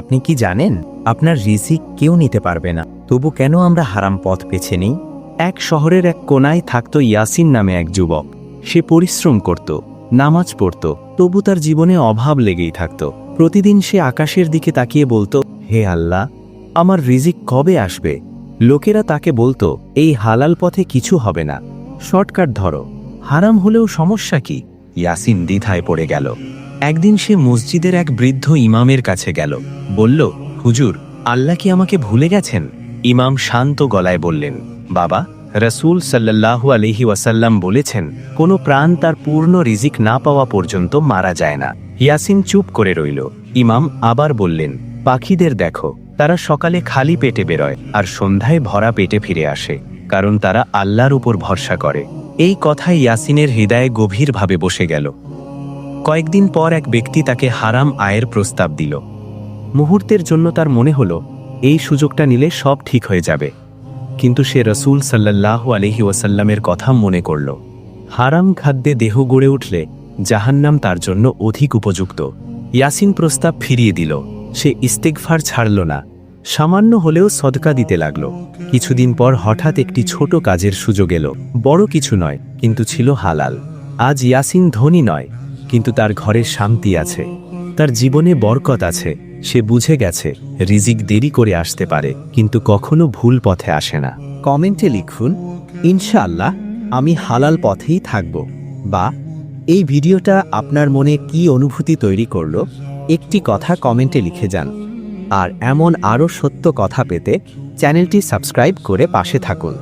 আপনি কি জানেন আপনার রিজিক কেউ নিতে পারবে না, তবু কেন আমরা হারাম পথ বেছে নিই? এক শহরের এক কোনায় থাকত ইয়াসিন নামে এক যুবক। সে পরিশ্রম করত, নামাজ পড়ত, তবু তার জীবনে অভাব লেগেই থাকত। প্রতিদিন সে আকাশের দিকে তাকিয়ে বলতো, হে আল্লাহ, আমার রিজিক কবে আসবে? লোকেরা তাকে বলতো, এই হালাল পথে কিছু হবে না, শর্টকাট ধরো। হারাম হলেও সমস্যা কি? ইয়াসিন দ্বিধায় পড়ে গেল। একদিন সে মসজিদের এক বৃদ্ধ ইমামের কাছে গেল। বলল, হুজুর, আল্লাহ কি আমাকে ভুলে গেছেন? ইমাম শান্ত গলায় বললেন, বাবা, রসুল সাল্লাল্লাহু আলাইহি ওয়াসাল্লাম বলেছেন, কোনো প্রাণ তার পূর্ণ রিজিক না পাওয়া পর্যন্ত মারা যায় না। ইয়াসিন চুপ করে রইল। ইমাম আবার বললেন, পাখিদের দেখো, তারা সকালে খালি পেটে বেরোয় আর সন্ধ্যায় ভরা পেটে ফিরে আসে, কারণ তারা আল্লাহর উপর ভরসা করে। এই কথায় ইয়াসিনের হৃদয়ে গভীরভাবে বসে গেল। কয়েকদিন পর এক ব্যক্তি তাকে হারাম আয়ের প্রস্তাব দিল। মুহূর্তের জন্য তার মনে হলো এই সুযোগটা নিলে সব ঠিক হয়ে যাবে, কিন্তু সে রসুল সাল্লাল্লাহু আলাইহি ওয়াসাল্লামের কথা মনে করল। হারাম খাদ্যে দেহ গড়ে উঠলে জাহান্নাম তার জন্য অধিক উপযুক্ত। ইয়াসিন প্রস্তাব ফিরিয়ে দিল। সে ইস্তেগফার ছাড়ল না, সামান্য হলেও সদকা দিতে লাগল। কিছুদিন পর হঠাৎ একটি ছোট কাজের সুযোগ এলো। বড় কিছু নয়, কিন্তু ছিল হালাল। আজ ইয়াসিন ধনী নয়, কিন্তু তার ঘরে শান্তি আছে, তার জীবনে বরকত আছে। সে বুঝে গেছে রিজিক দেরি করে আসতে পারে, কিন্তু কখনো ভুল পথে আসে না। কমেন্টে লিখুন, ইনশাআল্লাহ আমি হালাল পথেই থাকব, বা এই ভিডিওটা আপনার মনে কি অনুভূতি তৈরি করলো একটি কথা কমেন্টে লিখে যান। আর এমন আরও সত্য কথা পেতে চ্যানেলটি সাবস্ক্রাইব করে পাশে থাকুন।